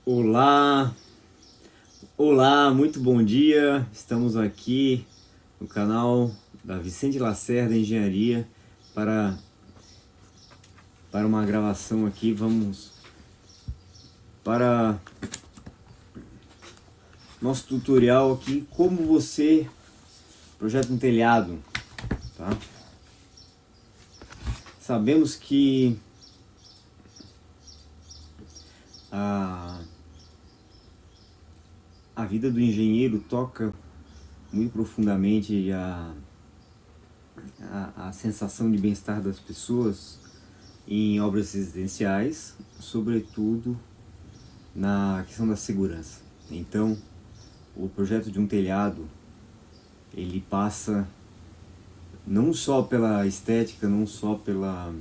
Olá, olá, muito bom dia. Estamos aqui no canal da Vicente Lacerda Engenharia para uma gravação aqui. Vamos para nosso tutorial aqui, como você projeta um telhado, tá? Sabemos que a vida do engenheiro toca muito profundamente a sensação de bem-estar das pessoas em obras residenciais, sobretudo na questão da segurança. Então, o projeto de um telhado, ele passa não só pela estética, não só pela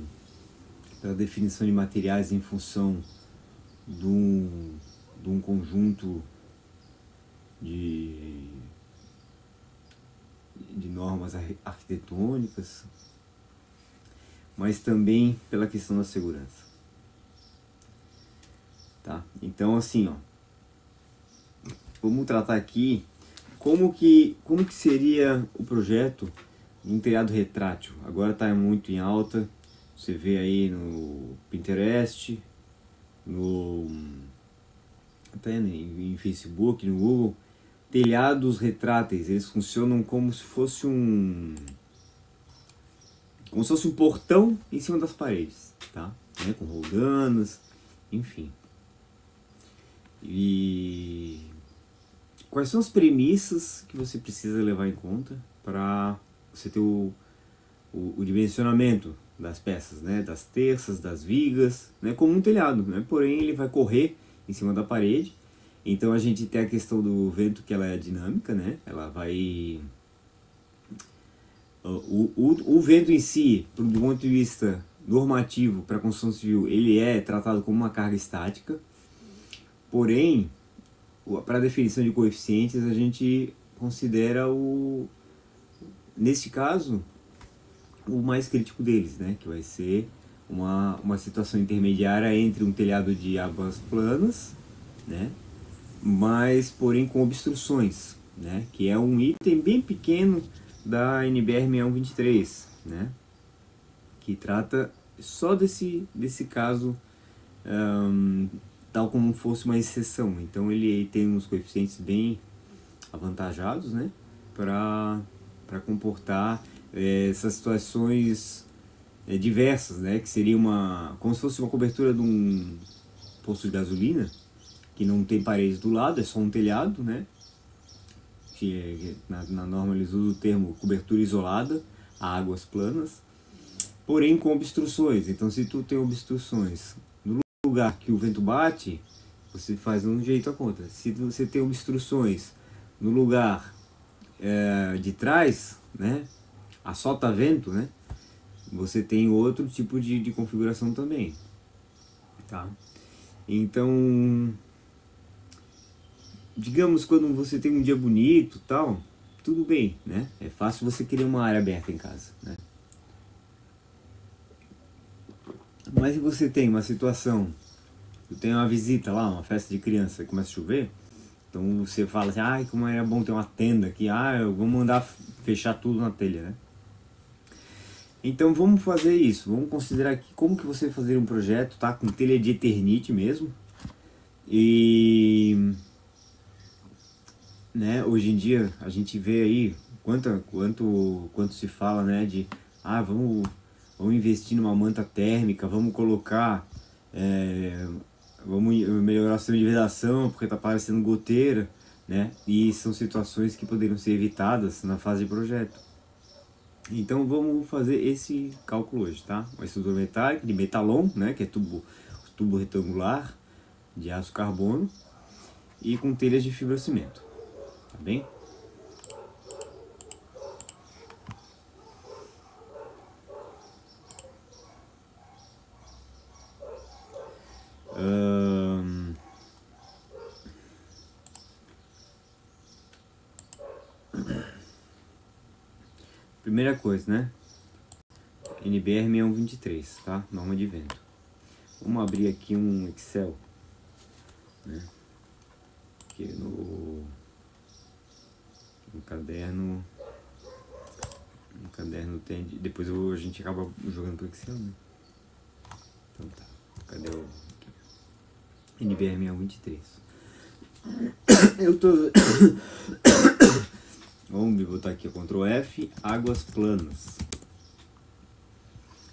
definição de materiais em função de um conjunto de normas arquitetônicas, mas também pela questão da segurança, tá? Então, assim, ó, vamos tratar aqui como que seria o projeto de um telhado retrátil. Agora está muito em alta, você vê aí no Pinterest, até em Facebook, no Google, telhados retráteis. Eles funcionam como se fosse um portão em cima das paredes, tá? Com roldanas, enfim. E quais são as premissas que você precisa levar em conta para você ter o dimensionamento das peças, né? Das terças, das vigas, né? Como um telhado, né? Porém, ele vai correr em cima da parede. Então a gente tem a questão do vento, que ela é dinâmica, né? Ela vai... O vento em si, do ponto de vista normativo para a construção civil, ele é tratado como uma carga estática. Porém, para a definição de coeficientes, a gente considera nesse caso, o mais crítico deles, né? Que vai ser uma situação intermediária entre um telhado de águas planas, né? Mas porém com obstruções, né? Que é um item bem pequeno da NBR 6123, né? Que trata só desse caso, tal como fosse uma exceção. Então ele tem uns coeficientes bem avantajados, né? Para comportar essas situações diversas, né? Que seria como se fosse uma cobertura de um posto de gasolina, que não tem paredes do lado, é só um telhado, né? Que na norma eles usam o termo cobertura isolada a águas planas, porém com obstruções. Então, se tu tem obstruções no lugar que o vento bate, você faz um jeito a conta. Se você tem obstruções no lugar de trás, né? A solta-vento, né? Você tem outro tipo de configuração também, tá? Então, digamos, quando você tem um dia bonito, tal, tudo bem, né? É fácil você querer uma área aberta em casa, né? Mas se você tem uma situação, eu tenho uma visita lá, uma festa de criança, e começa a chover, então você fala assim, ai, como é bom ter uma tenda aqui, eu vou mandar fechar tudo na telha, né? Então vamos fazer isso, vamos considerar aqui como que você fazer um projeto, tá? Com telha de Eternit mesmo. E... né, hoje em dia a gente vê aí quanto se fala, né, de vamos investir numa manta térmica, vamos colocar, vamos melhorar o sistema de vedação porque está parecendo goteira, né, e são situações que poderiam ser evitadas na fase de projeto. Então vamos fazer esse cálculo hoje, tá? Uma estrutura metálica de metalon, né, que é tubo retangular de aço carbono e com telhas de fibrocimento. Tá bem? Primeira coisa, né? NBR 6123, tá? Norma de vento. Vamos abrir aqui um Excel, né? Porque no caderno tem, depois a gente acaba jogando pro Excel, né? Então tá, cadê o NBR 623? Eu tô vamos botar aqui, Ctrl F, águas planas.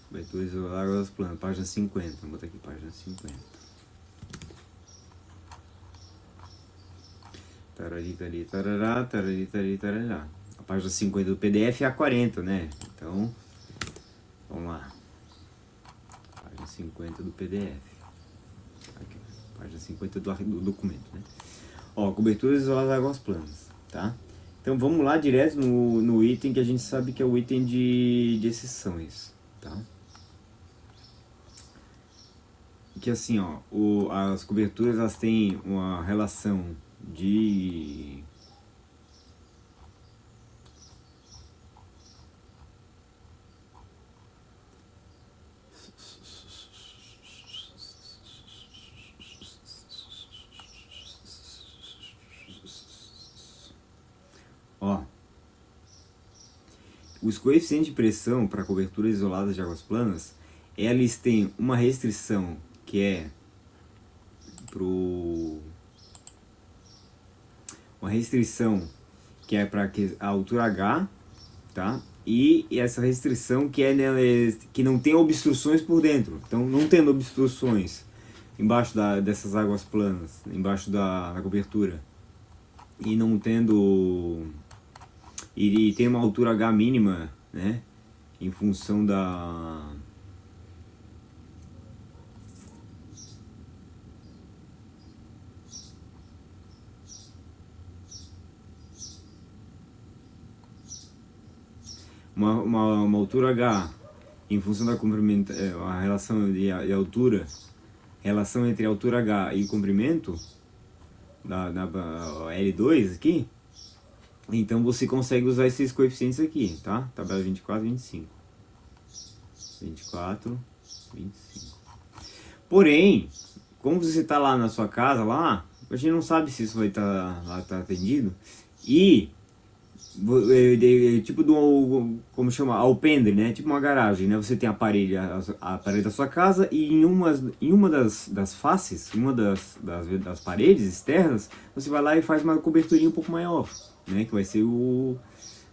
Coberturas águas planas, página 50. Vou botar aqui, página 50. Tarari, tarari, tarará, tarari, tarari, tarará. A página 50 do PDF é a 40, né? Então, vamos lá. Página 50 do PDF. Aqui, página 50 do documento, né? Ó, coberturas isoladas águas planas, tá? Então vamos lá direto no item que a gente sabe que é o item de exceções, tá? Que assim, ó, as coberturas elas têm uma relação de os coeficientes de pressão para coberturas isoladas de águas planas, eles têm uma restrição que é para a altura H, tá? E essa restrição que é que não tem obstruções por dentro. Então, não tendo obstruções embaixo dessas águas planas, embaixo da cobertura, e não tendo e tem uma altura H mínima, né? Em função da uma altura H em função da comprimento, a relação de altura, relação entre a altura H e o comprimento da L2 aqui, então você consegue usar esses coeficientes aqui, tá? Tabela 24 e 25. 24, 25. Porém, como você está lá na sua casa, lá, a gente não sabe se isso vai estar atendido. E tipo como chama, alpendre, né? Tipo uma garagem, né? Você tem a parede da sua casa e em uma das faces, uma das paredes externas, você vai lá e faz uma coberturinha um pouco maior, né? Que vai ser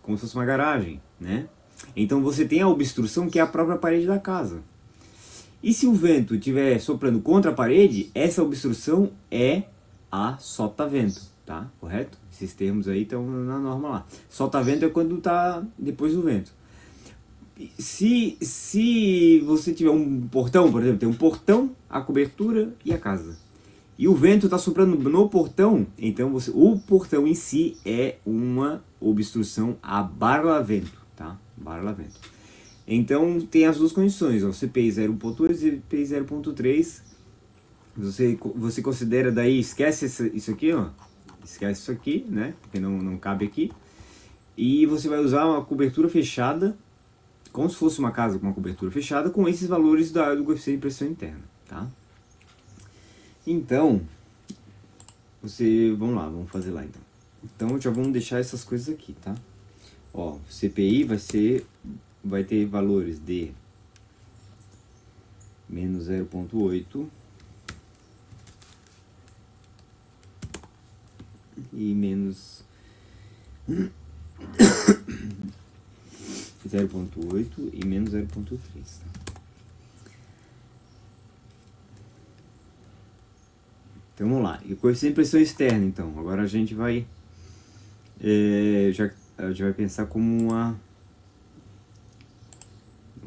como se fosse uma garagem, né? Então você tem a obstrução que é a própria parede da casa. E se o vento estiver soprando contra a parede, essa obstrução é a solta-vento, tá? Correto? Esses termos aí estão na norma lá. Solta-vento é quando está depois do vento. Se você tiver um portão, por exemplo, tem um portão, a cobertura e a casa. E o vento está soprando no portão, então o portão em si é uma obstrução a barlavento, tá? Barlavento. Então tem as duas condições, ó, CPI 0.2 e CPI 0.3. Você considera daí, esquece isso aqui, ó. Esquece isso aqui, né? Porque não cabe aqui. E você vai usar uma cobertura fechada, como se fosse uma casa com uma cobertura fechada, com esses valores do coeficiente de pressão interna, tá? Então, vamos lá, vamos fazer lá então. Então já vamos deixar essas coisas aqui, tá? Ó, CPI vai ter valores de menos 0.8 e menos 0.8 e menos 0.3. Então vamos lá. E o coeficiente de pressão externa, então. Agora a gente vai a gente vai pensar como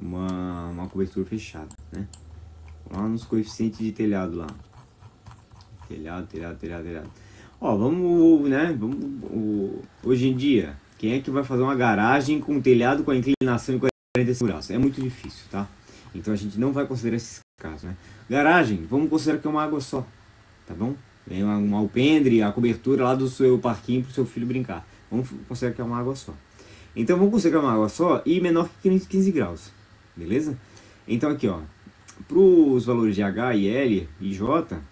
uma cobertura fechada, né? Lá nos coeficientes de telhado lá. Telhado. Ó, vamos, né? Hoje em dia, quem é que vai fazer uma garagem com telhado com a inclinação de 45 graus? É muito difícil, tá? Então a gente não vai considerar esses casos, né? Garagem, vamos considerar que é uma água só, tá bom? Vem um alpendre, a cobertura lá do seu parquinho para o seu filho brincar. Vamos considerar que é uma água só. Então vamos considerar uma água só e menor que 15 graus, beleza? Então aqui, ó, para os valores de H e L e J,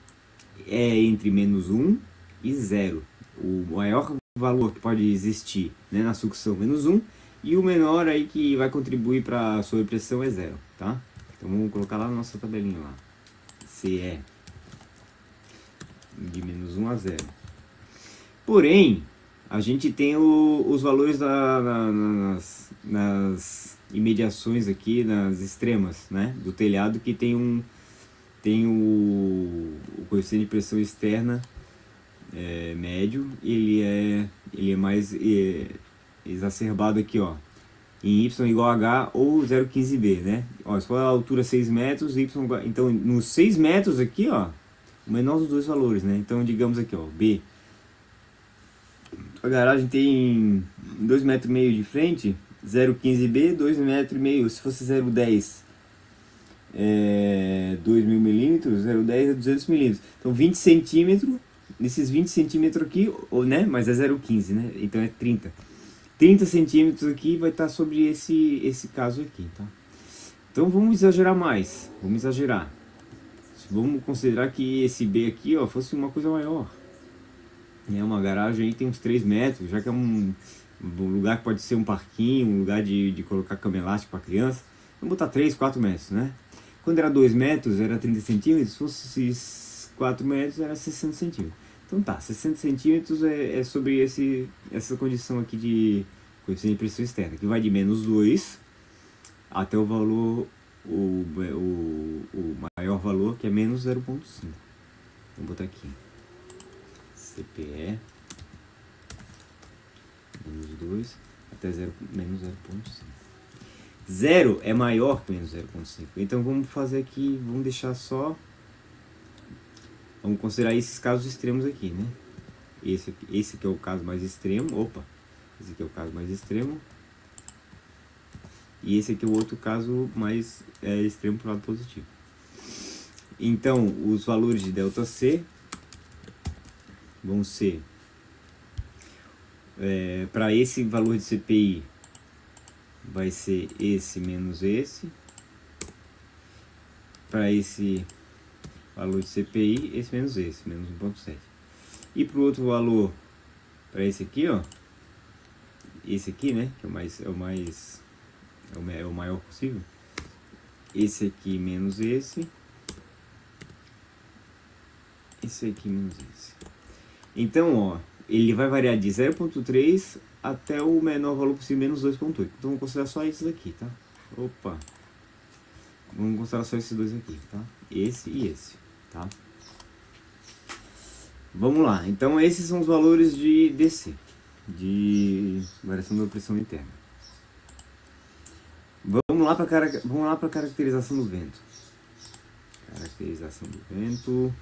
é entre menos 1 e 0. O maior valor que pode existir, né, na sucção menos 1, e o menor aí que vai contribuir para a sobrepressão é 0, tá? Então vamos colocar lá na nossa tabelinha lá. CE de menos 1 a 0. Porém, a gente tem os valores nas imediações aqui, nas extremas, né, do telhado, que tem o coeficiente de pressão externa médio, ele é mais exacerbado aqui, ó, em y igual a h ou 0,15b, né? Ó, se for a altura 6 metros, y, então nos 6 metros aqui, ó, o menor dos dois valores, né? Então digamos aqui, ó, b, a garagem tem 2,5 metros de frente, 0,15b, 2,5 metros, se fosse 0,10 2.000 milímetros, 0,10 é 200 milímetros, então 20 centímetros, nesses 20 centímetros aqui, né, mas é 0,15, né, então é 30 centímetros aqui vai estar sobre esse caso aqui, tá? Então vamos exagerar mais, vamos considerar que esse B aqui, ó, fosse uma coisa maior, né, uma garagem aí tem uns 3 metros, já que é um lugar que pode ser um parquinho, um lugar de colocar cama elástica para criança, vamos botar 3, 4 metros, né? Quando era 2 metros era 30 centímetros, se fosse 4 metros era 60 centímetros. Então tá, 60 centímetros é sobre essa condição aqui de coeficiente de pressão externa, que vai de menos 2 até o valor, o maior valor, que é menos 0,5. Vou botar aqui, CPE, menos 2 até menos 0,5. 0 é maior que menos 0,5. Então vamos fazer aqui, vamos deixar só... Vamos considerar esses casos extremos aqui, né? Esse aqui é o caso mais extremo. Opa! Esse aqui é o caso mais extremo. E esse aqui é o outro caso mais extremo para o lado positivo. Então, os valores de ΔC vão ser... para esse valor de CPI, vai ser esse menos esse. Para esse valor de CPI, esse menos esse, menos 1,7. E para o outro valor, para esse aqui, ó, esse aqui, né, que é o maior possível. Esse aqui menos esse. Esse aqui menos esse. Então, ó, ele vai variar de 0,3 até o menor valor possível, menos 2,8. Então vamos considerar só esses aqui, tá? Opa! Vamos considerar só esses dois aqui, tá? Esse e esse, tá? Vamos lá. Então esses são os valores de DC, de variação da pressão interna. Vamos lá para a caracterização do vento. Caracterização do vento.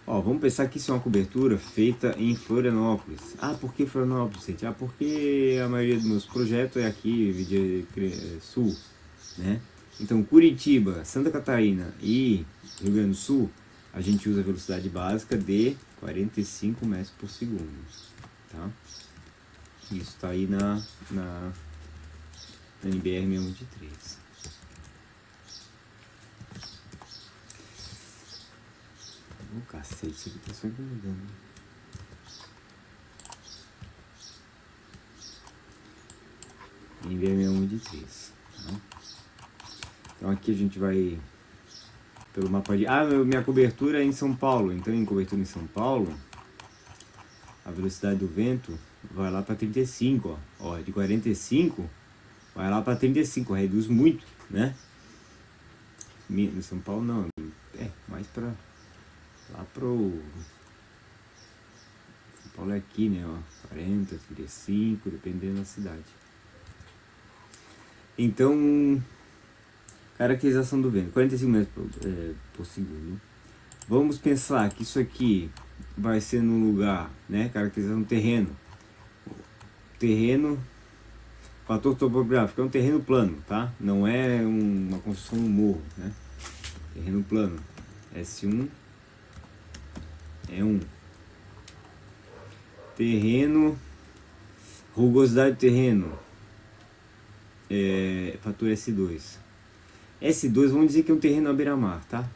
Ó, vamos pensar que isso é uma cobertura feita em Florianópolis. Ah, por que Florianópolis, gente? Ah, porque a maioria dos meus projetos é aqui, sul, né? Então, Curitiba, Santa Catarina e Rio Grande do Sul, a gente usa a velocidade básica de 45 metros por segundo, tá? Isso está aí na NBR 623. Cacete, isso aqui tá só incomodando. NBR 623, tá? Então aqui a gente vai pelo mapa de... Ah, minha cobertura é em São Paulo. Então em cobertura em São Paulo, a velocidade do vento vai lá para 35, ó. De 45 vai lá para 35, reduz muito, né? Em São Paulo não, mais para lá pro... São Paulo é aqui, né, ó, 40, 35, dependendo da cidade. Então, caracterização do vento, 45 metros por segundo. Vamos pensar que isso aqui vai ser no lugar, né, caracterização do terreno. Terreno, fator topográfico, é um terreno plano, tá? Não é uma construção no morro, né? Terreno plano, S1 é 1. Terreno, rugosidade do terreno, fator S2. S2, vamos dizer que é um terreno à beira-mar, tá?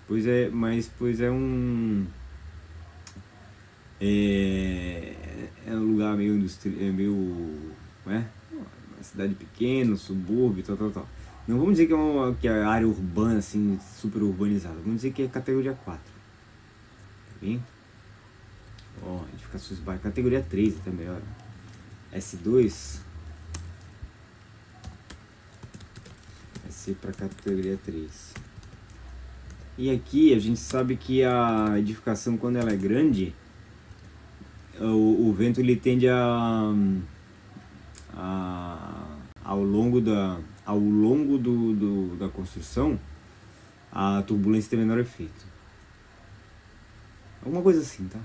Pois é É um lugar meio industrial, é meio, né? Uma cidade pequena, um subúrbio, tal. Não vamos dizer que é área urbana, assim, super urbanizada. Vamos dizer que é categoria 4. Tá bem? Ó, edificações baixas. Categoria 3 até melhor. S2. S para categoria 3. E aqui a gente sabe que a edificação, quando ela é grande, o vento ele tende ao longo da construção, a turbulência tem menor efeito. Alguma coisa assim, tá?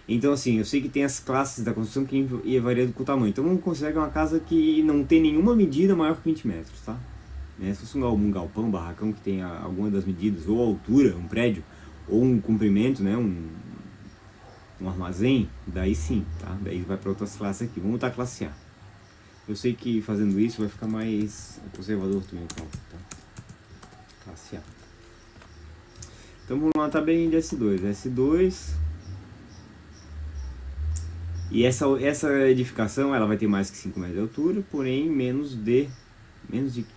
Então assim, eu sei que tem as classes da construção que varia com o tamanho. Então vamos considerar uma casa que não tem nenhuma medida maior que 20 metros, tá? Se fosse um galpão, um barracão que tem alguma das medidas, ou altura, um prédio, ou um comprimento, né, um armazém, daí sim, tá? Daí vai para outras classes aqui. Vamos botar a classe A. Eu sei que fazendo isso vai ficar mais conservador também, tá? Classe A. Então vamos lá, tá bem de S2. S2. E essa edificação, ela vai ter mais que 5 metros de altura, porém menos de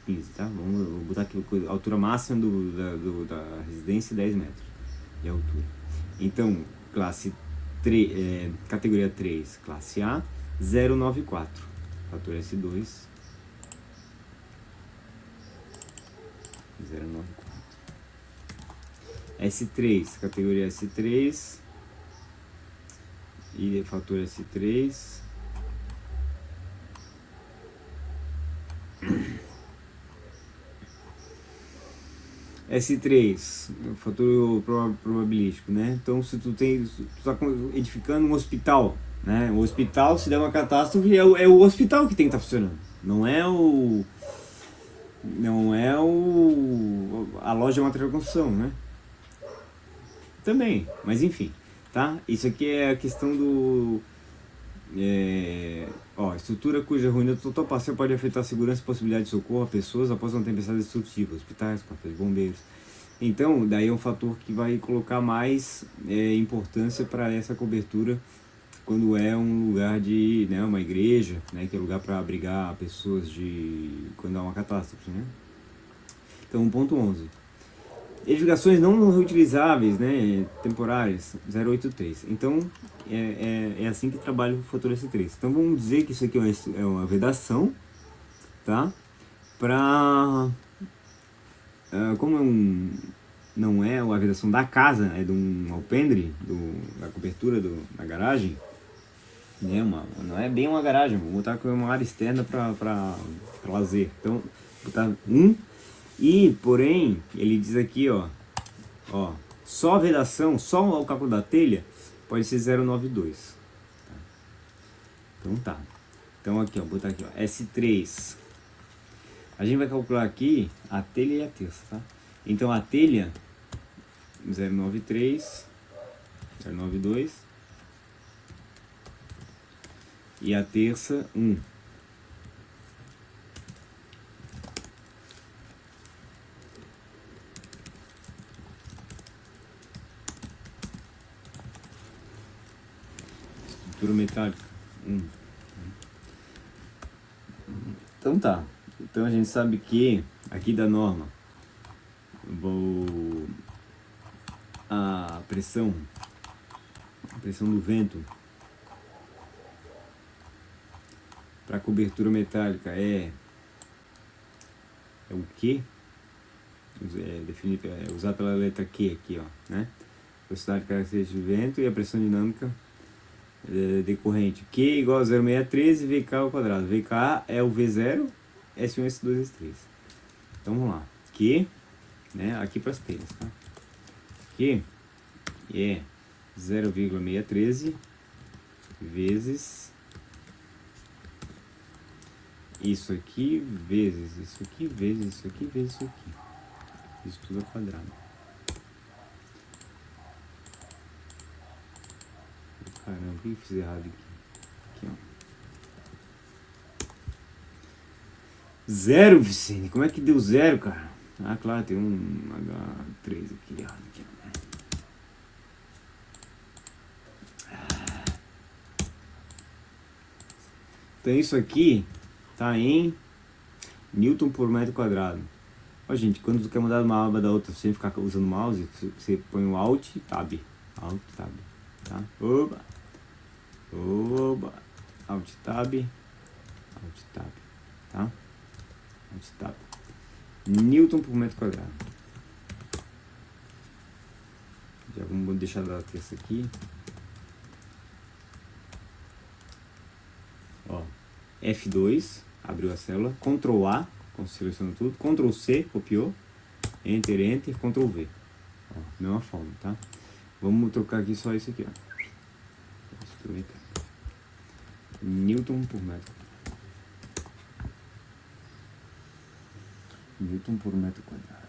15, tá? Vou botar aqui a altura máxima da residência, 10 metros de altura. Então, categoria 3, classe A, 094. Fator S2, 094. S3, categoria S3, e fator S3, S3, fator probabilístico, né? Então se tu tá edificando um hospital, né? O hospital, se der uma catástrofe, é o hospital que tem que estar funcionando, não é a loja de material de construção, né? Também, mas enfim, tá? Isso aqui é a questão do estrutura cuja ruína total parcial pode afetar a segurança e possibilidade de socorro a pessoas após uma tempestade destrutiva, hospitais, quartéis de bombeiros. Então, daí é um fator que vai colocar mais importância para essa cobertura quando é um lugar de, né, uma igreja, né, que é lugar para abrigar pessoas quando há uma catástrofe, né? Então, 1.11. Edificações não reutilizáveis, né, temporárias, 083. Então, é assim que trabalha o fator S3. Então, vamos dizer que isso aqui é uma vedação, tá? Como não é a vedação da casa, é de um alpendre, da cobertura da garagem, né? Não é bem uma garagem, vou botar com uma área externa para lazer. Então, vou botar 1. E, porém, ele diz aqui, ó, só a vedação, só o cálculo da telha pode ser 092. Tá? Então tá. Então aqui, ó, vou botar aqui, ó, S3. A gente vai calcular aqui a telha e a terça, tá? Então a telha 093, 092 e a terça 1. Metálica 1. Então tá. Então a gente sabe que aqui da norma a pressão do vento para cobertura metálica é o Q, usado pela letra Q aqui, ó, né? Velocidade característica do vento e a pressão dinâmica decorrente. Q igual a 0,613 VK ao quadrado. VK é o V0, S1, S2, S3. Então vamos lá. Q, né, aqui para as telhas, tá? Q é 0,613 vezes isso aqui, vezes isso aqui, vezes isso aqui, vezes isso aqui. Isso tudo ao quadrado. Caramba, o que eu fiz errado aqui? Aqui, ó. 0, Vicente. Como é que deu 0, cara? Ah, claro, tem um H3 aqui errado. Aqui. Então isso aqui tá em Newton por metro quadrado. Ó, gente, quando você quer mudar de uma aba da outra sem ficar usando o mouse, você põe o Alt Tab. Alt Tab, tá? Oba! Oba! Alt Tab. Alt Tab, tá? Alt Tab. Newton por metro quadrado. Já vamos deixar da terça aqui. Ó, F2, abriu a célula. Ctrl A, seleciona tudo. Ctrl C, copiou. Enter, Enter, Ctrl V. Ó, mesma forma, tá? Vamos trocar aqui só isso aqui, ó. Newton por metro quadrado. Newton por metro quadrado.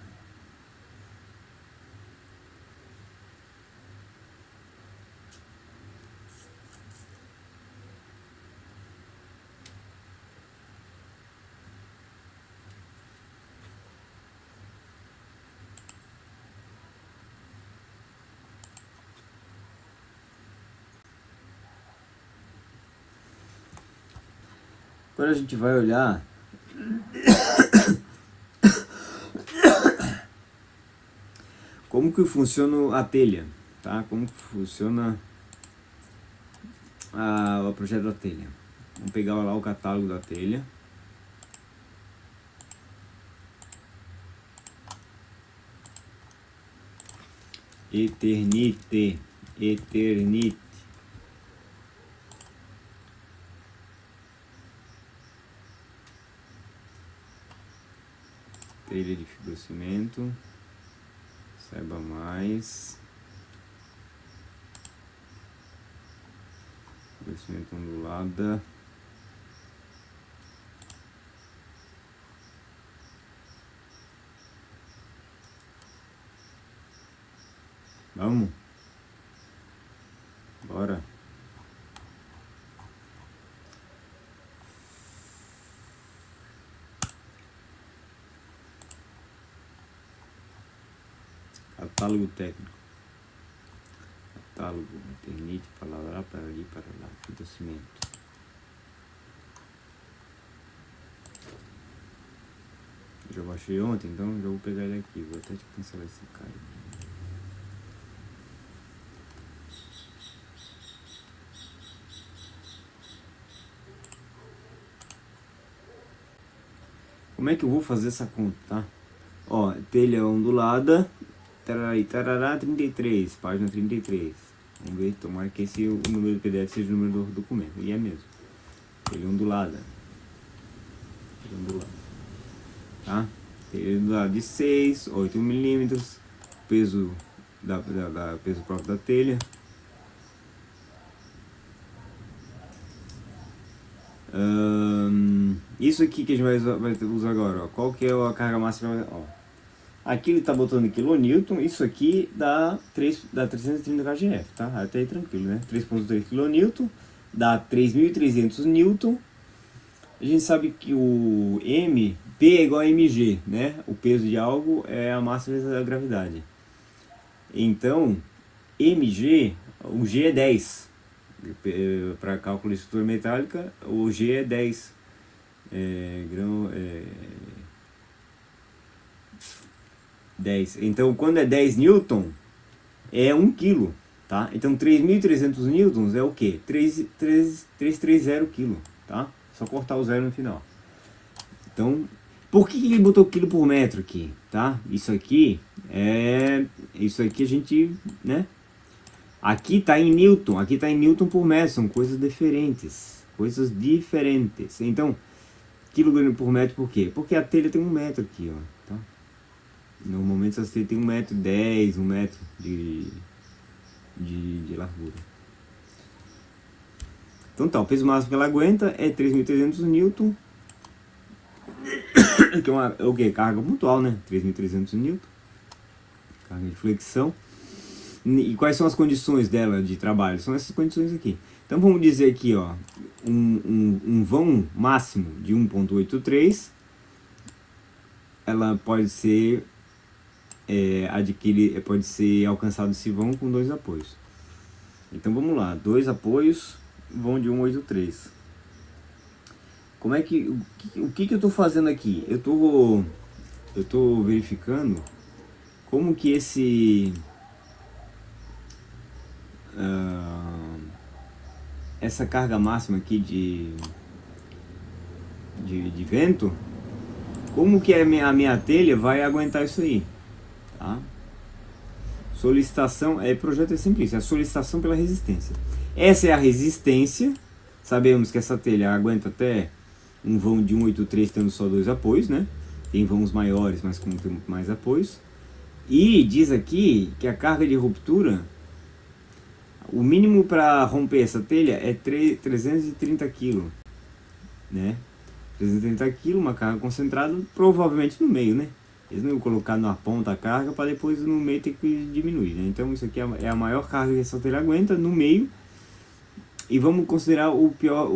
Agora a gente vai olhar como que funciona a telha, tá? Como que funciona o projeto da telha. Vamos pegar lá o catálogo da telha. Eternite. Telha de fibrocimento. Saiba mais. Fibrocimento ondulada. Vamos? Bora. Catálogo técnico. Catálogo, Eternite, para lá, para ali, para lá. Fibrocimento. Já baixei ontem, então já vou pegar ele aqui. Vou até te cancelar esse cara. Como é que eu vou fazer essa conta, tá? Ó, telha ondulada, tarará, tarará, 33, página 33. Vamos ver, tomara que esse o número do PDF seja o número do documento. E é mesmo. Telha ondulada. Telha ondulada. Tá? Telha ondulada de 6, 8 milímetros. Peso, peso próprio da telha. Isso aqui que a gente vai usar agora, ó. Qual que é a carga máxima? Ó. Aqui ele tá botando em kN, isso aqui dá 330 kgf, tá? Até aí tranquilo, né? 3.3 kN, dá 3.300 N. A gente sabe que o M, P é igual a mg, né? O peso de algo é a massa vezes a gravidade. Então, mg, o G é 10. Para cálculo de estrutura metálica, o G é 10. 10. Então, quando é 10 newton, é 1 kg, tá? Então, 3.300 newtons é o quê? 330 kg, tá? Só cortar o zero no final. Então, por que ele botou quilo por metro aqui, tá? Isso aqui a gente, né? Aqui tá em newton, aqui tá em newton por metro, são coisas diferentes. Então, quilograma por metro por quê? Porque a telha tem 1 metro aqui, ó, tá? Normalmente essa telha tem 1,10 m, 1 metro de largura. Então tá, o peso máximo que ela aguenta é 3.300 N, que é o que? Carga pontual, né? 3.300 N, carga de flexão. E quais são as condições dela de trabalho? São essas condições aqui. Então vamos dizer aqui, ó, um vão máximo de 1,83, ela pode ser pode ser alcançado esse vão com 2 apoios. Então vamos lá, 2 apoios, vão de 1,83. como é que o que eu estou fazendo aqui? Eu tô verificando como que essa carga máxima aqui de vento, como que a minha telha vai aguentar isso aí, tá? Solicitação, projeto é sempre isso, é a solicitação pela resistência. Essa é a resistência, sabemos que essa telha aguenta até um vão de 183 tendo só 2 apoios, né? Tem vãos maiores, mas como tem mais apoios. E diz aqui que a carga de ruptura, o mínimo para romper essa telha é 330 kg, né? 330 kg, uma carga concentrada, provavelmente no meio, né? Eles não iam colocar na ponta a carga para depois no meio ter que diminuir, né? Então isso aqui é a maior carga que essa telha aguenta no meio. E vamos considerar o pior,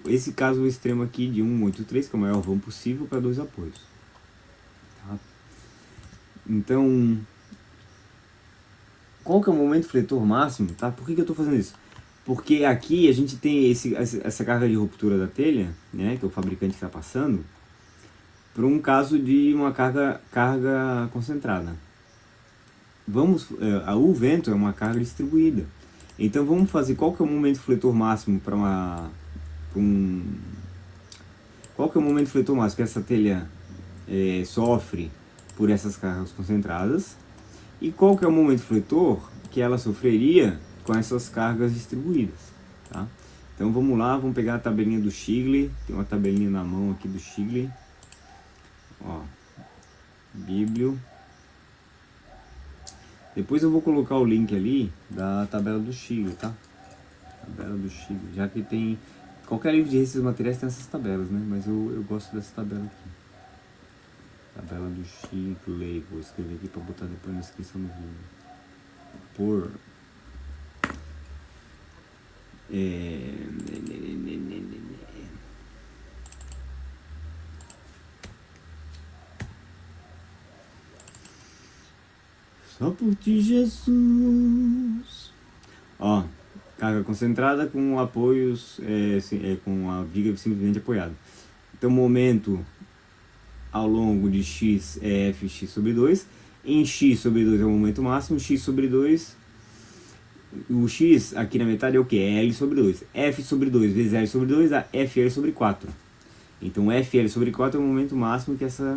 esse caso extremo aqui de 183, que é o maior vão possível para 2 apoios. Tá? Então, qual que é o momento fletor máximo? Tá? Por que eu estou fazendo isso? Porque aqui a gente tem essa carga de ruptura da telha, né, que é o fabricante está passando, para um caso de uma carga concentrada. O vento é uma carga distribuída. Então vamos fazer qual que é o momento fletor máximo para qual que é o momento fletor máximo que essa telha sofre por essas cargas concentradas, e qual que é o momento fletor que ela sofreria com essas cargas distribuídas, tá? Então vamos lá, vamos pegar a tabelinha do Shigley, tem uma tabelinha na mão aqui do Shigley, ó, Biblio. Depois eu vou colocar o link ali da tabela do Shigley, tá? Tabela do Shigley, já que tem... Qualquer livro de resistência materiais tem essas tabelas, né? Mas eu gosto dessa tabela aqui. Tabela do Shigley, vou escrever aqui para botar depois na descrição do vídeo. Só por ti, Jesus. Ó, carga concentrada com apoios, com a viga simplesmente apoiada. Então, momento ao longo de x é Fx sobre 2. Em x sobre 2 é o momento máximo. X sobre 2, o x aqui na metade é o que? É L sobre 2. F sobre 2 vezes L sobre 2 dá FL sobre 4. Então, FL sobre 4 é o momento máximo que essa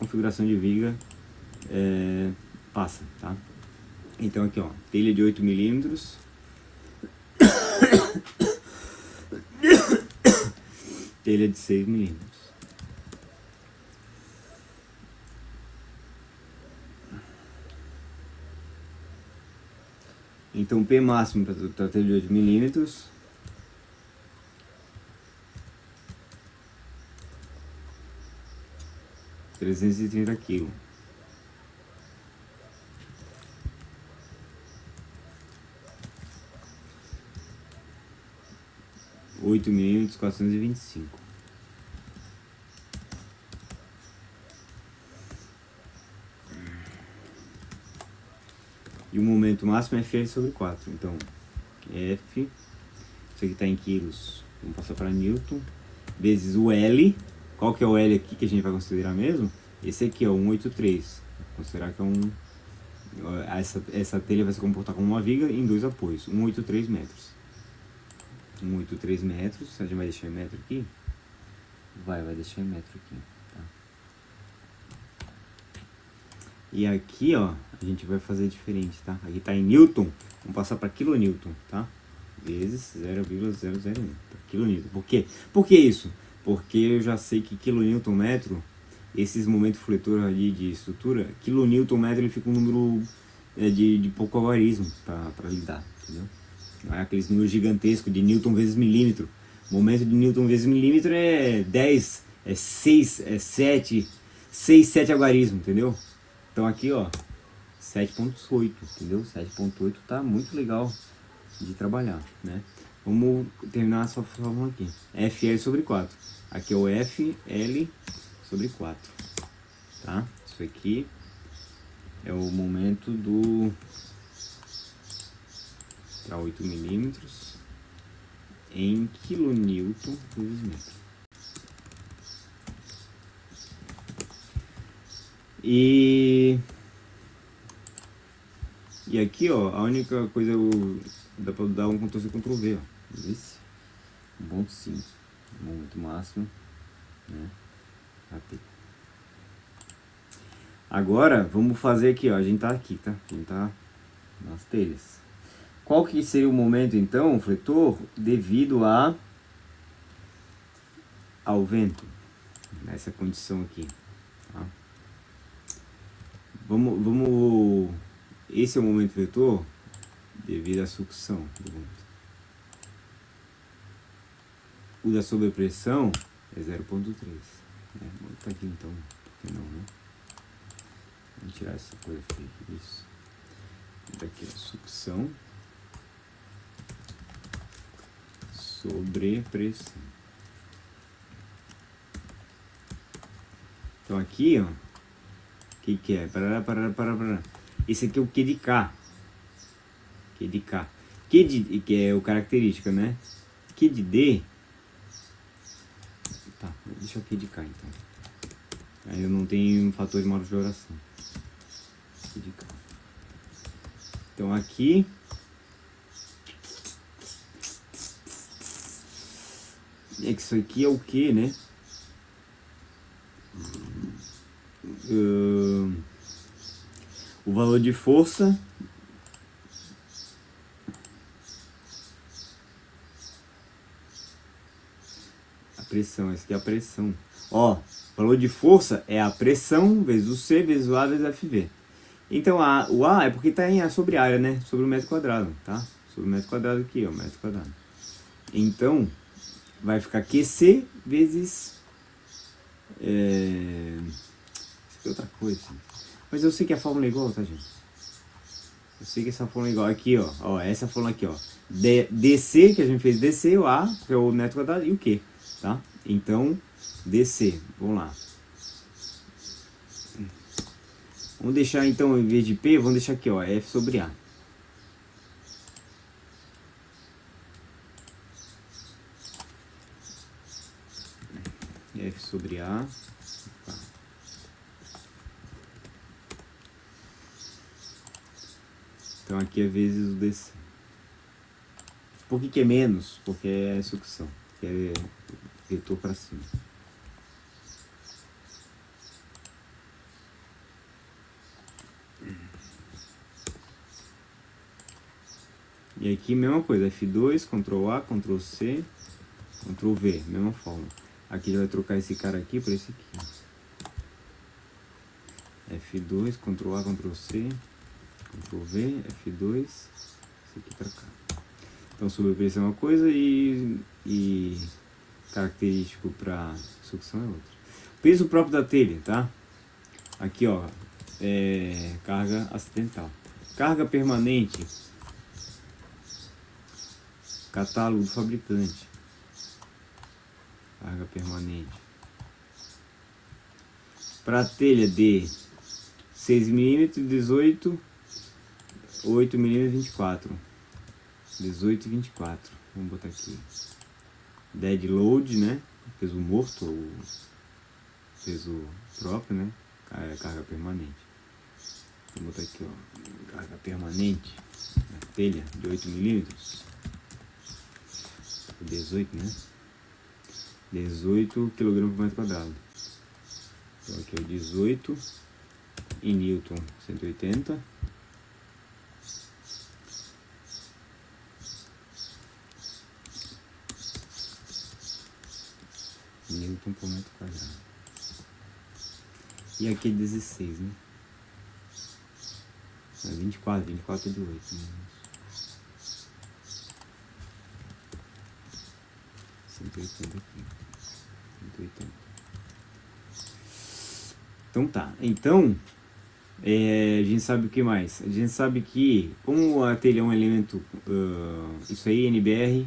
configuração de viga passa, tá? Então aqui, ó, telha de 8 milímetros, telha de 6 milímetros. Então P máximo para telha de 8 milímetros, kg. 330 kg. 8 milímetros, 425. E o momento máximo é FL sobre 4. Então, F, isso aqui está em quilos, vamos passar para Newton, vezes o L. Qual que é o L aqui que a gente vai considerar mesmo? Esse aqui é o 183. Vou considerar que é essa telha vai se comportar como uma viga em 2 apoios, 183 metros. 183 metros, a gente vai deixar em metro aqui? Vai deixar em metro aqui, tá? E aqui, ó, a gente vai fazer diferente, tá? Aqui tá em Newton, vamos passar para quilonewton, tá? Vezes 0,001, quilonewton. Por quê? Por que isso? Porque eu já sei que quilonewton metro, esses momentos fletor ali de estrutura, quilonewton metro ele fica um número de pouco algarismo para lidar, entendeu? Não é aqueles números gigantescos de Newton vezes milímetro. O momento de Newton vezes milímetro é 10, é 6, é 7, 6, 7 algarismo, entendeu? Então aqui, ó, 7.8, entendeu? 7.8 tá muito legal de trabalhar, né? Vamos terminar essa fórmula aqui. FL sobre 4. Aqui é o FL sobre 4, tá? Isso aqui é o momento para 8 milímetros em quilonewton vezes metro. E aqui, ó, a única coisa dá pra dar um Ctrl+C, Ctrl+V, ó. Esse, um ponto 5, momento máximo, né? AT. Agora, vamos fazer aqui, ó, a gente tá aqui, tá? A gente tá nas telhas. Qual que seria o momento, então, fletor, devido ao vento, nessa condição aqui, tá? Esse é o momento vetor devido à sucção do vento. O da sobrepressão é 0,3. Vou botar aqui então, por que não, né? Vamos tirar essa coisa feia aqui, isso. Daqui a sucção sobre pressão. Então aqui, ó, o que é? Parará. Esse aqui é o Q de K. Q de K. Que é o característica, né? Q de D. Tá, deixa o Q de K então. Aí eu não tenho um fator de majoração. Q de K. Então aqui. É que isso aqui é o que, né? O valor de força a pressão, essa aqui é a pressão. Ó, valor de força é a pressão vezes o C vezes o A vezes o FV. Então o A é porque está sobre área, né? Sobre o metro quadrado, tá? Sobre o metro quadrado aqui, ó, metro quadrado. Então vai ficar QC vezes isso aqui é outra coisa. Mas eu sei que a fórmula é igual, tá, gente? Eu sei que essa fórmula é igual. Aqui, ó. Essa fórmula aqui, ó. DC, que a gente fez DC, o A, que é o metro quadrado, e o Q, tá? Então, DC. Vamos lá. Vamos deixar, então, em vez de P, vamos deixar aqui, ó. F sobre A. F sobre A. Então aqui é vezes o DC. Por que é menos? Porque é sucção, que é vetor para cima. E aqui mesma coisa, F2, Ctrl A, Ctrl C, Ctrl V, mesma forma. Aqui já vai trocar esse cara aqui por esse aqui. F2, Ctrl A, Ctrl C, Ctrl V, F2, esse aqui para cá. Então sobrepressão é uma coisa e característico para sucção é outra. Peso próprio da telha, tá? Aqui, ó, carga acidental. Carga permanente, catálogo do fabricante. Carga permanente. Para telha de 6 mm, 18, 8 mm, 24. 18 e 24. Vamos botar aqui. Dead load, né? Peso morto ou peso próprio, né? Carga permanente. Vou botar aqui, ó. Carga permanente na telha de 8 mm. 18, né? 18 kg por metro quadrado. Então aqui é o 18 em Newton 180. Newton por metro quadrado. E aqui é 16, né? 24 é de 8, né? 180 aqui. 180. Então tá. Então, a gente sabe o que mais? A gente sabe que, como a telha é um elemento, isso aí, NBR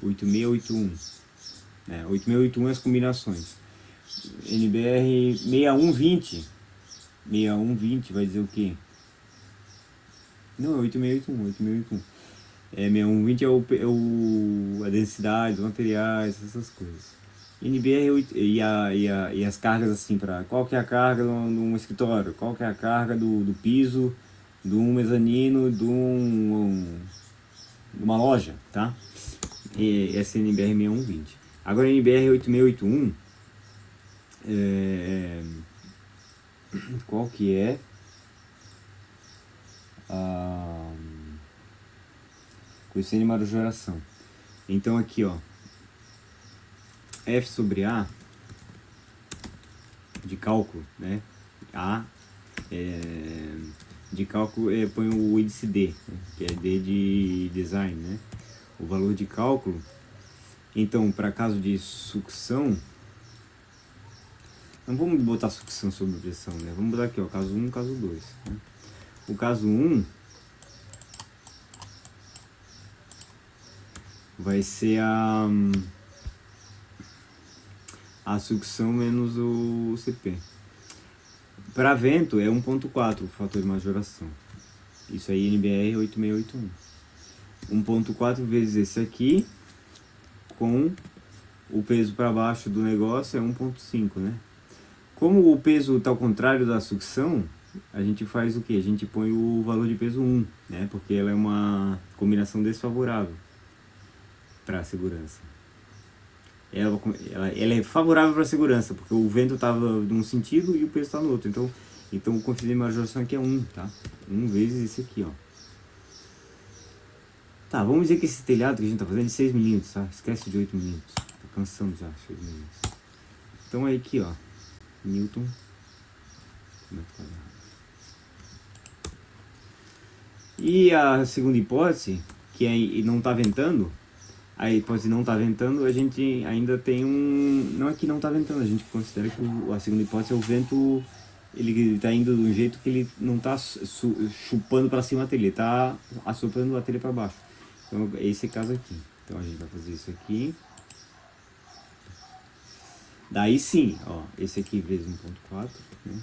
8681. 8681 é as combinações. NBR 6120. 6120 vai dizer o quê? Não, é 8681. 8681. 6120 é a densidade dos materiais, essas coisas. NBR e as cargas assim, para qual que é a carga num escritório, qual que é a carga do piso, de um mezanino, de uma loja, tá? E essa é a NBR 6120. Agora a NBR 8681, qual que é a coeficiente de majoração? Então aqui, ó, F sobre A de cálculo, né? A de cálculo põe o índice D, né? Que é D de design, né? O valor de cálculo. Então, para caso de sucção, não vamos botar sucção sob pressão, né? Vamos botar aqui, ó, caso 1, caso 2. Né? O caso 1 vai ser a sucção menos o CP. Para vento é 1.4 o fator de majoração. Isso aí NBR 8681. 1.4 vezes esse aqui com o peso para baixo do negócio é 1.5, né? Como o peso está ao contrário da sucção, a gente faz o que? A gente põe o valor de peso 1, né? Porque ela é uma combinação desfavorável para a segurança. Ela é favorável para a segurança, porque o vento estava num sentido e o peso está no outro. Então o coeficiente de majoração aqui é 1, tá? 1 vezes esse aqui, ó. Tá, vamos dizer que esse telhado que a gente está fazendo é de 6 mm, tá? Esquece de 8 mm. Tá cansando já, 6 mm. Então aí aqui, ó. Newton. E a segunda hipótese, que é não está ventando, a hipótese não está ventando, a gente ainda tem um... Não é que não está ventando, a gente considera que a segunda hipótese é o vento, ele está indo de um jeito que ele não está chupando para cima a telha, ele está assoprando a telha para baixo. Então esse é o caso aqui. Então a gente vai fazer isso aqui. Daí sim, ó, esse aqui vezes 1.4, né?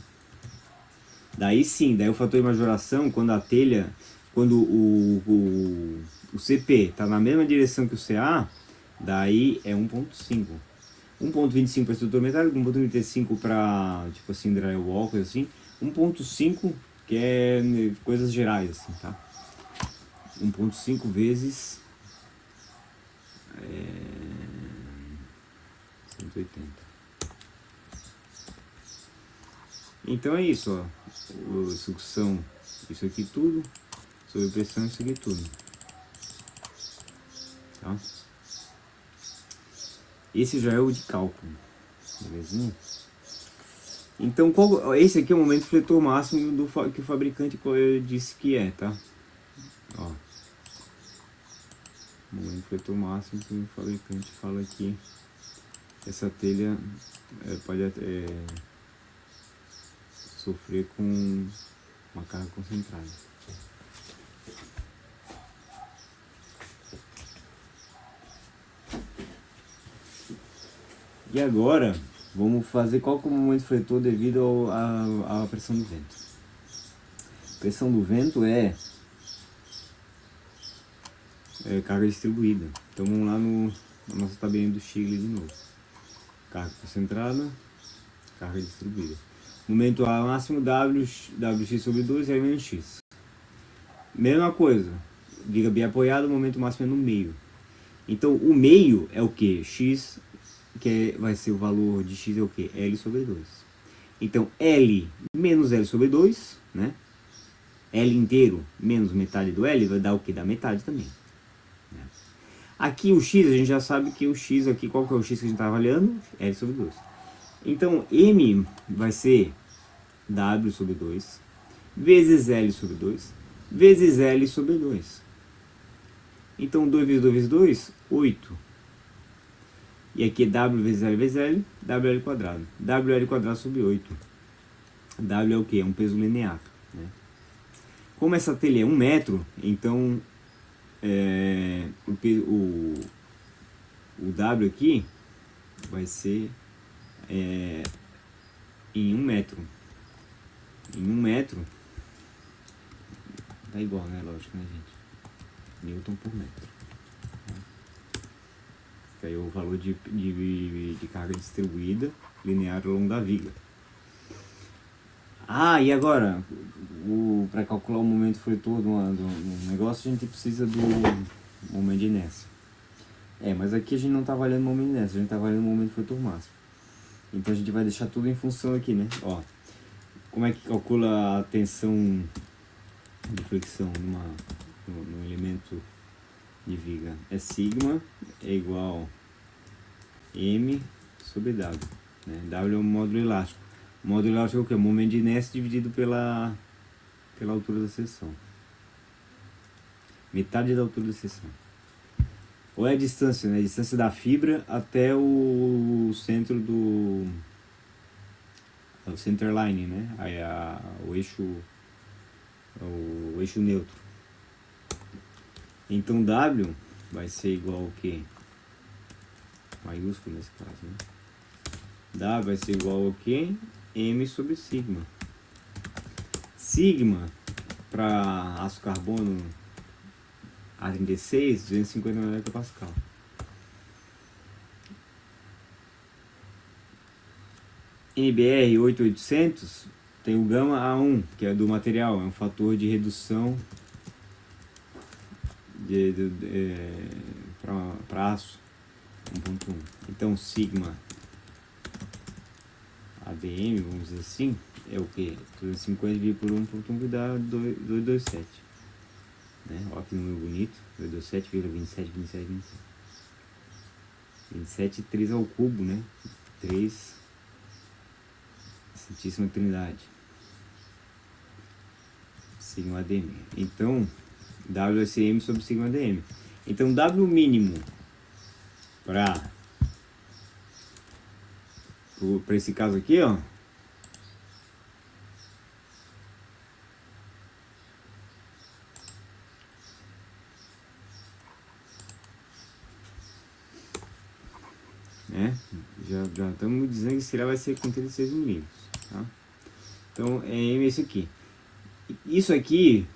Daí sim, daí o fator de majoração, quando a telha, quando o CP está na mesma direção que o CA, daí é 1.5. 1.25 para estrutura metálica, 1.35 para, tipo assim, drywall, coisa assim. 1.5, que é coisas gerais, assim, tá? 1.5 vezes 180. Então é isso, ó. Sucção, isso aqui tudo. Sob pressão, isso aqui tudo. Tá? Esse já é o de cálculo. Belezinha? Então, esse aqui é o momento fletor máximo que o fabricante disse que é, tá? Ó. O momento fletor máximo que o fabricante fala que essa telha pode sofrer com uma carga concentrada. E agora, vamos fazer qual que é o momento fletor devido à pressão do vento. A pressão do vento é carga distribuída. Então vamos lá na nossa tabelinha do Stiglitz de novo. Carga concentrada, carga distribuída. Momento A máximo WX sobre 2 é menos X. Mesma coisa, viga bem apoiado, o momento máximo é no meio. Então o meio é o que? X, que vai ser o valor de X é o que? L sobre 2. Então L menos L sobre 2, né? L inteiro menos metade do L vai dar o que? Dá metade também. Né? Aqui o X, a gente já sabe que o X aqui, qual que é o X que a gente está avaliando? L sobre 2. Então M vai ser W sobre 2 vezes L sobre 2 vezes L sobre 2. Então 2 vezes 2 vezes 2, 8. E aqui é W vezes L, WL quadrado. WL quadrado sobre 8. W é o que? É um peso linear. Né? Como essa telha é 1 metro, então o W aqui vai ser em 1 metro. Em 1 metro, tá igual, né? Lógico, né, gente? Newton por metro. que aí é o valor de carga distribuída linear ao longo da viga. E agora, para calcular o momento fletor do negócio, a gente precisa do momento de inércia. Mas aqui a gente não está avaliando o momento de inércia, a gente está avaliando o momento fletor máximo. Então a gente vai deixar tudo em função aqui, né? Como é que calcula a tensão de fricção no elemento de viga? Sigma é igual M sobre W. Né? W é o módulo elástico. O módulo elástico é o que? O momento de inércia dividido pela altura da seção. Metade da altura da seção. Ou é a distância, né? A distância da fibra até o centro do... o centerline, né? Aí o eixo neutro. Então W vai ser igual ao quê? Maiúsculo nesse caso, né? W vai ser igual ao quê? M sobre sigma. Sigma para aço carbono A36, 250 MPa. NBR 8800 tem o gama A1, que é do material, é um fator de redução para aço 1.1. Então sigma ADM, vamos dizer assim, é o que? 250 dividido por 1.1 que dá 227. Né? Olha que número bonito, 227,27. 27 3 ao cubo, né? 3 Santíssima Trindade. Sigma ADM. Então, W é CM sobre sigma ADM. Então, W mínimo para esse caso aqui, ó. Já estamos dizendo que esse lá vai ser com 36 milímetros, tá? Então é esse aqui. Isso aqui,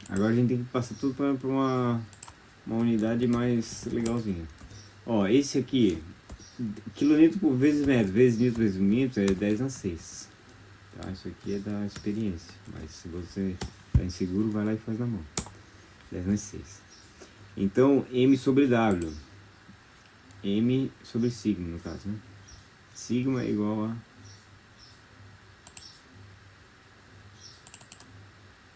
agora a gente tem que passar tudo para uma unidade mais legalzinha. Esse aqui, quilonewton por vezes metro, vezes newton vezes milímetro, é 10/6. Tá? Isso aqui é da experiência, mas se você está inseguro, vai lá e faz na mão. 10/6. Então M sobre W. M sobre sigma, no caso, né? Sigma é igual a...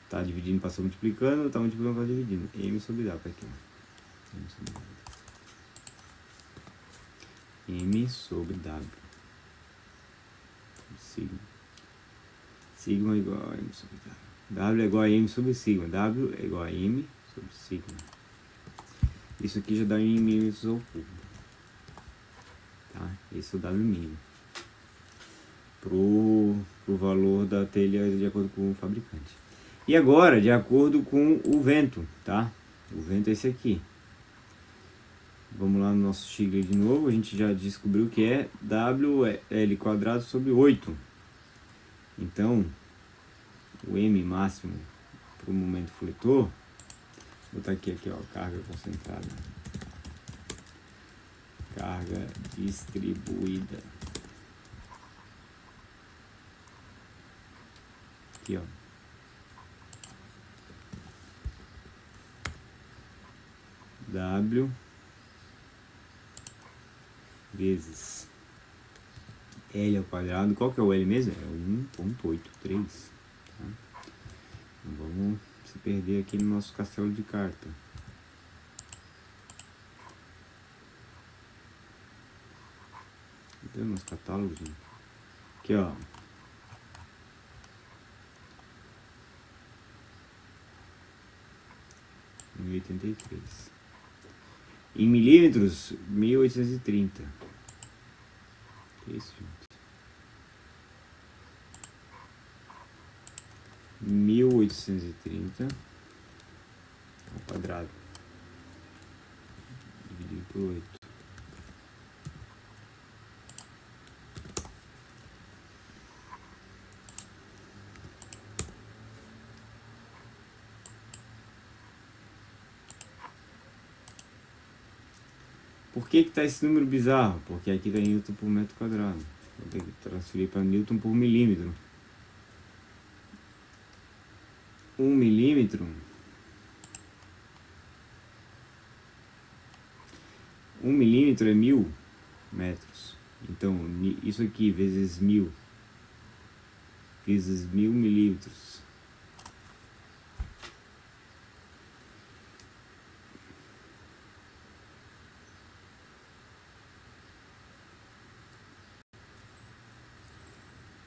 Tá dividindo, passou multiplicando, tá multiplicando, tá dividindo. M sobre W, aqui, ó. M sobre W. Sigma. Sigma é igual a M sobre W. W é igual a M sobre sigma. W é igual a M sobre sigma. Isso aqui já dá em milímetros ao cubo. Tá? Esse é o W mínimo pro valor da telha de acordo com o fabricante. E agora, de acordo com o vento, tá? O vento é esse aqui. Vamos lá no nosso Stigler de novo. A gente já descobriu que é WL² sobre 8. Então, o M máximo para o momento fletor, vou botar aqui, ó, carga concentrada. Carga distribuída. Aqui, ó. W vezes L². Qual que é o L mesmo? É 1.83. Tá? Não vamos se perder aqui no nosso castelo de carta. Cadê o nosso catálogo, gente? Aqui, ó. (1083). Em milímetros, 1830. Que isso, gente? 1830 ao quadrado dividido por 8. Por que está esse número bizarro? Porque aqui está em Newton por metro quadrado. Vou ter que transferir para Newton por milímetro. 1 milímetro. 1 milímetro é 1000 metros. Então, isso aqui vezes 1000 vezes 1000 milímetros.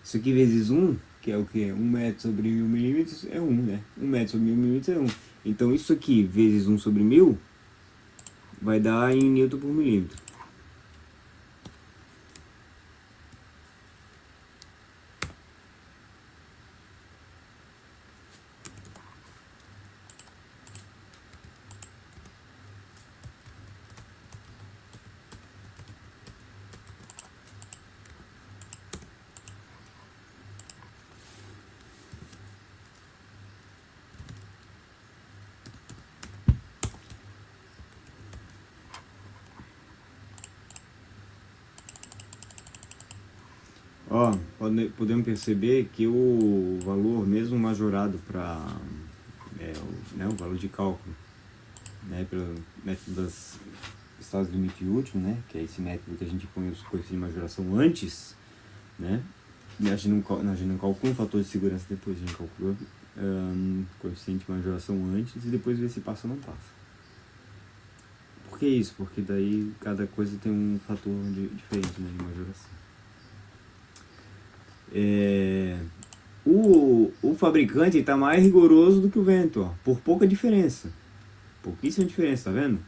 Isso aqui vezes 1, que é o que? 1 metro sobre 1000 milímetros é 1, né? 1 metro sobre 1000 milímetros é 1. Então isso aqui vezes 1 sobre 1000 vai dar em Newton por milímetro. Ó, podemos perceber que o valor mesmo majorado para o valor de cálculo, né, pelo método das estados de limite útil, né, que é esse método que a gente põe os coeficientes de majoração antes, né, a gente não calcula um fator de segurança depois, a gente calcula coeficiente de majoração antes e depois vê se passa ou não passa. Por que isso? Porque daí cada coisa tem um fator diferente, né, de majoração. O fabricante está mais rigoroso do que o vento, ó, por pouca diferença, pouquíssima diferença, tá vendo?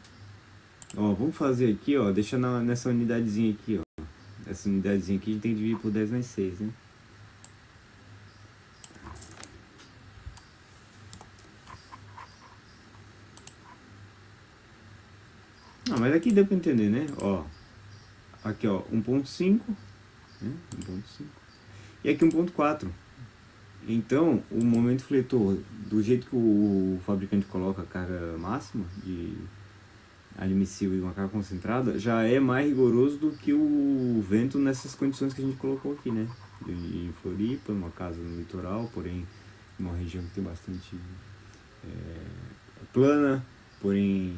Ó, vamos fazer aqui, ó, deixa nessa unidadezinha aqui, ó, essa unidadezinha aqui a gente tem que dividir por 10 mais 6, né? Ah, mas aqui deu para entender, né? Ó, aqui ó, 1.5, né? 1.5 e aqui 1.4. Então, o momento fletor, do jeito que o fabricante coloca a carga máxima de admissível e uma carga concentrada, já é mais rigoroso do que o vento nessas condições que a gente colocou aqui, né? Em Floripa, uma casa no litoral, porém uma região que tem bastante plana, porém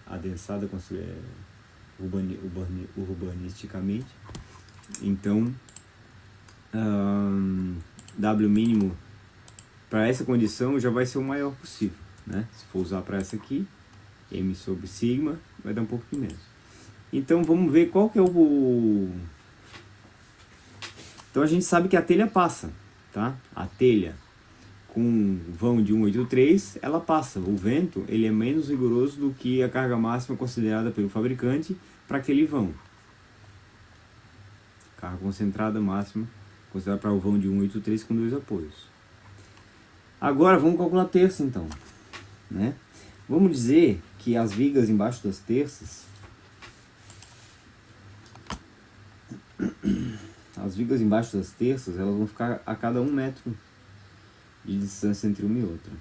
adensada urbanisticamente. Então, W mínimo para essa condição já vai ser o maior possível, né? Se for usar para essa aqui, M sobre sigma vai dar um pouco menos. Então vamos ver qual que é o... Então a gente sabe que a telha passa, tá? A telha com vão de 183, ela passa. O vento, ele é menos rigoroso do que a carga máxima considerada pelo fabricante para aquele vão. Carga concentrada máxima considerada para o vão de 183 com 2 apoios. Agora vamos calcular a terça então, né? Vamos dizer que as vigas embaixo das terças, elas vão ficar a cada 1 metro de distância entre uma e outra.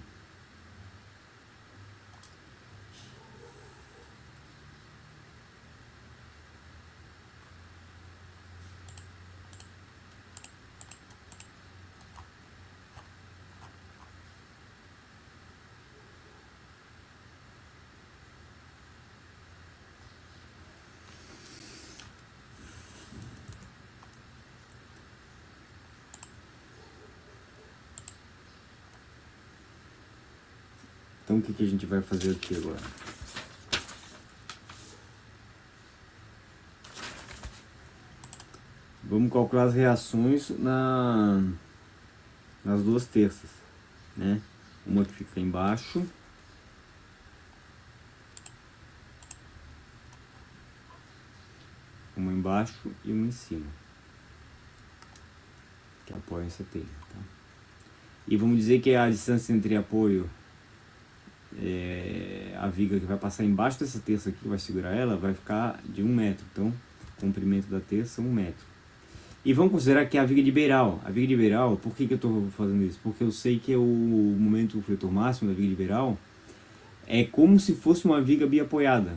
Então o que a gente vai fazer aqui agora? Vamos calcular as reações nas duas terças, né? Uma que fica embaixo uma embaixo e uma em cima, que apoia essa telha, tá? E vamos dizer que a distância entre apoio, a viga que vai passar embaixo dessa terça aqui, que vai segurar ela, vai ficar de 1 metro. Então, o comprimento da terça é 1 metro. E vamos considerar que é a viga de beiral. A viga de beiral, por que eu estou fazendo isso? Porque eu sei que o momento fletor máximo da viga de beiral é como se fosse uma viga biapoiada.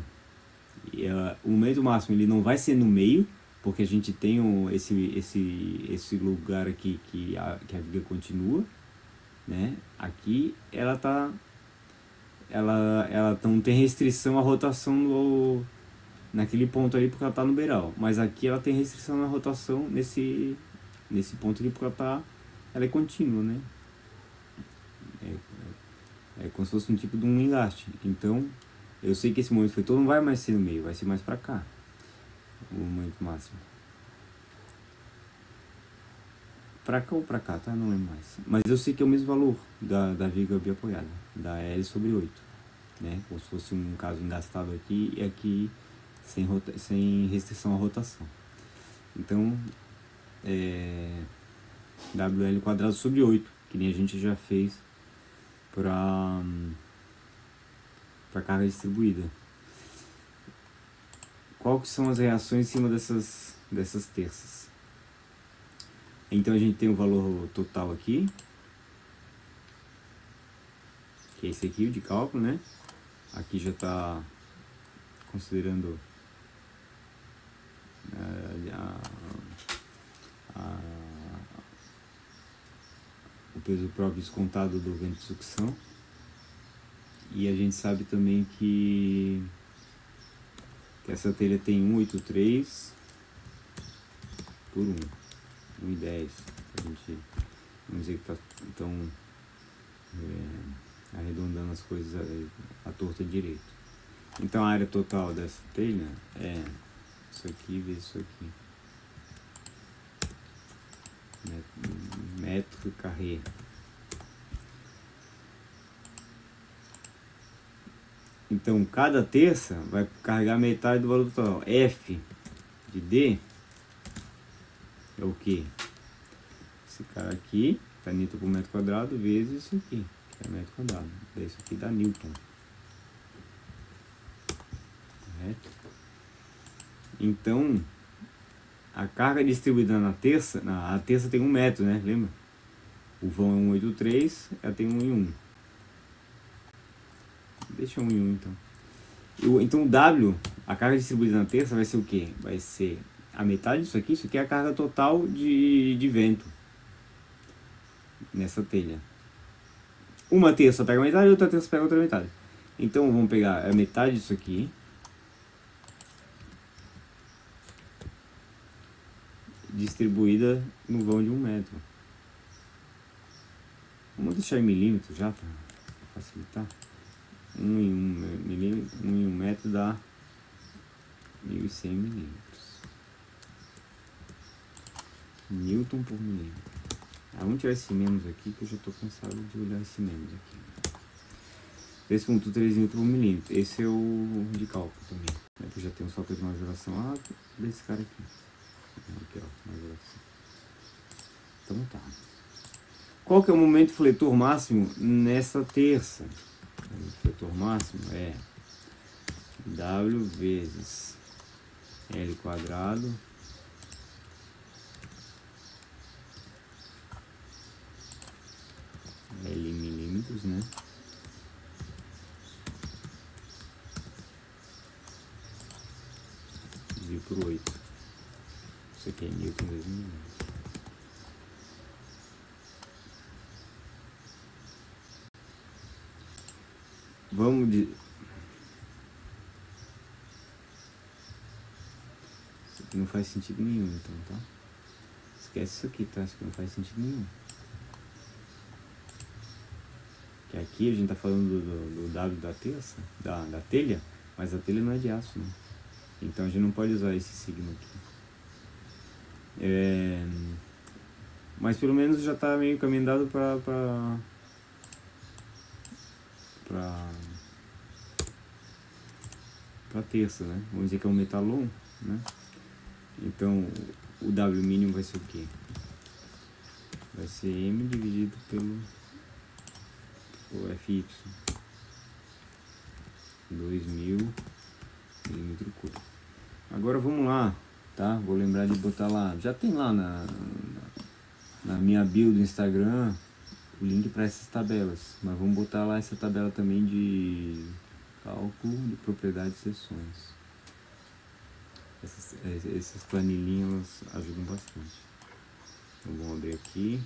E, o momento máximo ele não vai ser no meio, porque a gente tem esse lugar aqui que a viga continua, né? Aqui ela não tem restrição à rotação naquele ponto ali porque ela está no beiral, mas aqui ela tem restrição na rotação nesse ponto aqui porque ela é contínua, né? É como se fosse um tipo de um engaste. Então eu sei que esse momento fletor não vai mais ser no meio, vai ser mais para cá, o momento máximo. Pra cá ou pra cá, tá? Não lembro mais. Mas eu sei que é o mesmo valor da viga biapoiada, da L sobre 8, né? Como se fosse um caso engastado aqui e aqui sem restrição à rotação. Então, WL quadrado sobre 8, que nem a gente já fez para carga distribuída. Qual que são as reações em cima dessas terças? Então a gente tem o valor total aqui, que é esse aqui, o de cálculo, né? Aqui já está considerando o peso próprio descontado do vento de sucção. E a gente sabe também que essa telha tem 183 por 1. 1,10. A gente, vamos dizer que está então arredondando as coisas à torta direito. Então a área total dessa telha é isso aqui vezes isso aqui. Metro carré. Então cada terça vai carregar metade do valor total. F de D é o que? Esse cara aqui, tá Newton por metro quadrado, vezes isso aqui, que é metro quadrado. Isso aqui dá Newton. Correto? Então, a carga distribuída na terça, a terça tem 1 metro, né? Lembra? O vão é 183, ela tem 1 em 1. Deixa 1 em 1 então. Então o W, a carga distribuída na terça vai ser o quê? Vai ser a metade disso aqui é a carga total de vento nessa telha. Uma terça pega a metade e outra terça pega a outra metade. Então vamos pegar a metade disso aqui, distribuída no vão de 1 metro. Vamos deixar em milímetros já para facilitar. 1 em 1 milímetro, 1 em 1 metro dá 1.100 milímetros. Newton por milímetro. Vamos tirar esse menos aqui que eu já estou cansado de olhar esse menos aqui. 3.3 Newton por milímetro. Esse é o de cálculo também. Aqui já temos só coisa de majoração desse cara aqui. Aqui ó, majoração. Então tá. Qual que é o momento fletor máximo nessa terça? O fletor máximo é W vezes L quadrado L em milímetros, né? Dividido por 8. Isso aqui é Newton vezes milímetros. Vamos de... Isso aqui não faz sentido nenhum, então, tá? Esquece isso aqui, tá? Isso aqui não faz sentido nenhum. Que aqui a gente tá falando do W da terça, da telha, mas a telha não é de aço, né? Então a gente não pode usar esse signo aqui. Mas pelo menos já tá meio caminhado para terça, né? Vamos dizer que é um metalon, né? Então o W mínimo vai ser o quê? Vai ser M dividido pelo FY, 2000 milímetro cúbico. Agora vamos lá, tá? Vou lembrar de botar lá, já tem lá na minha bio do Instagram o link para essas tabelas, mas vamos botar lá essa tabela também de cálculo de propriedades de seções. Essas planilhinhas ajudam bastante. Então vamos abrir aqui.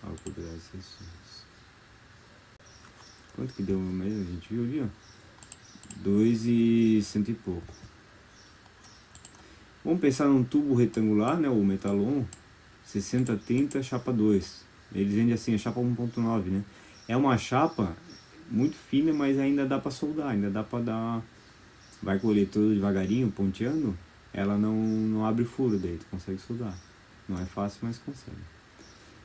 Cálculo das seções. Quanto que deu mesmo? A gente viu ali, ó. 2,100 e pouco. Vamos pensar num tubo retangular, né? O Metalon 60-30 chapa 2. Eles vendem assim a chapa 1.9, né? É uma chapa muito fina, mas ainda dá para soldar, ainda dá para dar. Vai colher todo devagarinho, ponteando. Ela não abre furo, daí tu consegue soldar. Não é fácil, mas consegue.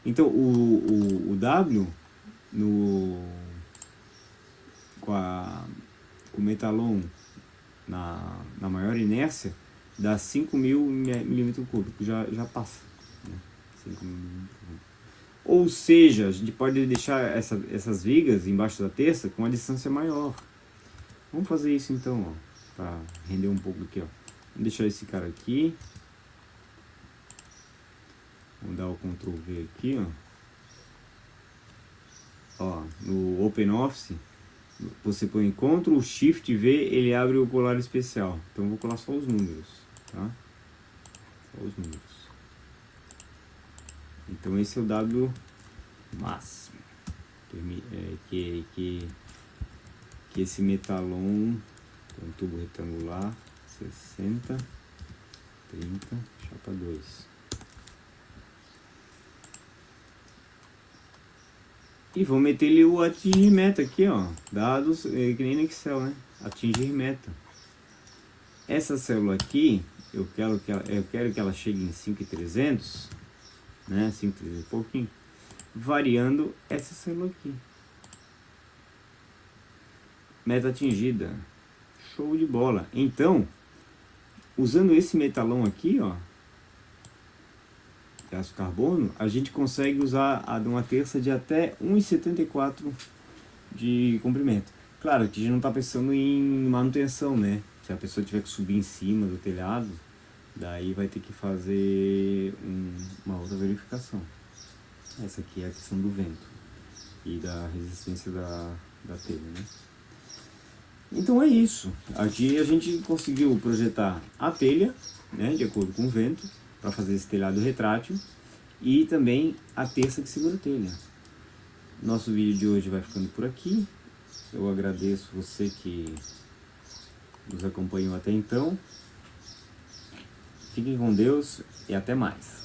Então o W com o Metalon na maior inércia dá 5.000 milímetros cúbicos, já passa, né? 5.000 milímetros cúbicos. Ou seja, a gente pode deixar essas vigas embaixo da terça com uma distância maior. Vamos fazer isso então, ó, para render um pouco aqui, ó. Vamos deixar esse cara aqui. Vamos dar o Ctrl V aqui, ó. Ó, no OpenOffice, você põe Ctrl Shift V, ele abre o colar especial. Então eu vou colar só os números, tá? Só os números. Então esse é o W máximo. Que esse Metalon, um tubo retangular, 60, 30, chapa 2. E vou meter ele o atingir meta aqui, ó. Dados, que nem no Excel, né? Atingir meta. Essa célula aqui, eu quero que ela chegue em 5.300, né? 5.300 e pouquinho. Variando essa célula aqui. Meta atingida. Show de bola. Então, usando esse metalão aqui, ó, de aço carbono, a gente consegue usar uma terça de até 1,74 de comprimento. Claro que a gente não está pensando em manutenção, né? Se a pessoa tiver que subir em cima do telhado, daí vai ter que fazer uma outra verificação. Essa aqui é a questão do vento e da resistência da telha, né? Então é isso. Aqui a gente conseguiu projetar a telha, né, de acordo com o vento, para fazer esse telhado retrátil, e também a terça que segura a telha. Nosso vídeo de hoje vai ficando por aqui. Eu agradeço você que nos acompanhou até então. Fiquem com Deus e até mais.